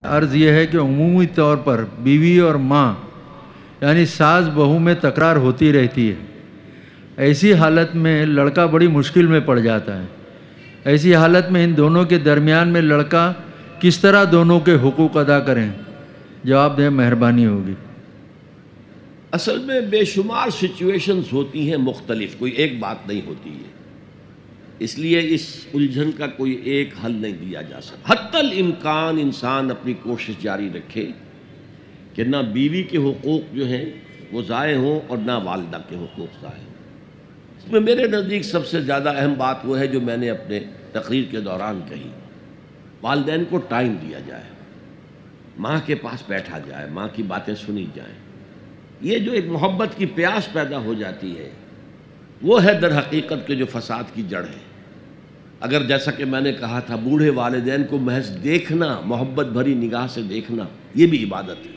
عرض یہ ہے کہ عمومی طور پر بیوی اور ماں یعنی ساس بہو میں تکرار ہوتی رہتی ہے۔ ایسی حالت میں لڑکا بڑی مشکل میں پڑ جاتا ہے۔ ایسی حالت میں ان دونوں کے درمیان میں لڑکا کس طرح دونوں کے حقوق ادا کریں؟ جواب دیں، مہربانی ہوگی۔ اصل میں بے شمار سچویشنز ہوتی ہیں مختلف، کوئی ایک بات نہیں ہوتی ہے، اس لیے اس الجھن کا کوئی ایک حل نہیں دیا جا سکتا۔ حتی الامکان انسان اپنی کوشش جاری رکھے کہ نہ بیوی کے حقوق جو ہیں وہ ضائع ہوں اور نہ والدہ کے حقوق ضائع ہوں۔ اس میں میرے نزدیک سب سے زیادہ اہم بات وہ ہے جو میں نے اپنے تقریر کے دوران کہی، والدین کو ٹائم دیا جائے، ماں کے پاس بیٹھا جائے، ماں کی باتیں سنی جائیں۔ یہ جو ایک محبت کی پیاس پیدا ہو جاتی ہے وہ ہے در حقیقت کے جو فساد کی جڑ ہے۔ اگر جیسا کہ میں نے کہا تھا بوڑھے والدین کو محض دیکھنا، محبت بھری نگاہ سے دیکھنا، یہ بھی عبادت ہے،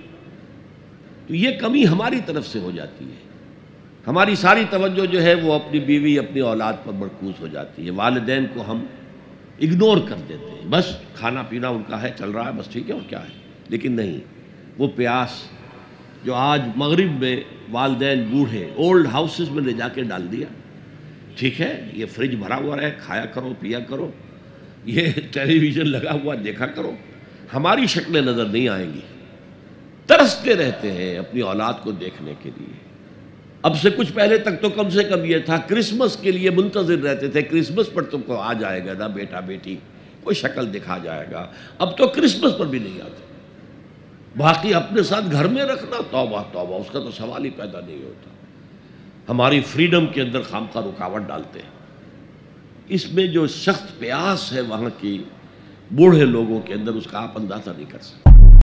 تو یہ کمی ہماری طرف سے ہو جاتی ہے۔ ہماری ساری توجہ جو ہے وہ اپنی بیوی، اپنی اولاد پر مرکوز ہو جاتی ہے، والدین کو ہم اگنور کر دیتے ہیں، بس کھانا پینا ان کا ہے، چل رہا ہے، بس ٹھیک ہے، اور کیا ہے۔ لیکن نہیں، وہ پیاس جو آج مغرب میں والدین بوڑھے اولڈ ہاؤسز میں لے جا کے ڈال دیا، ٹھیک ہے یہ فریج بھرا ہوا رہے، کھایا کرو، پیا کرو، یہ ٹیلی ویژن لگا ہوا دیکھا کرو، ہماری شکلیں نظر نہیں آئیں گی۔ ترستے رہتے ہیں اپنی اولاد کو دیکھنے کے لیے۔ اب سے کچھ پہلے تک تو کم سے کم یہ تھا، کرسمس کے لیے منتظر رہتے تھے، کرسمس پر تم کو آ جائے گا نا بیٹا بیٹی، کوئی شکل دکھا جائے گا۔ اب تو کرسمس پر بھی نہیں آتے، باقی اپنے ساتھ گھر میں رکھنا، توبہ توبہ، اس کا تو سوال ہی پیدا نہیں ہوتا۔ ہماری فریڈم کے اندر خامخواہ رکاوٹ ڈالتے ہیں۔ اس میں جو سخت پیاس ہے وہاں کی بوڑھے لوگوں کے اندر، اس کا آپ اندازہ نہیں کر سکتے۔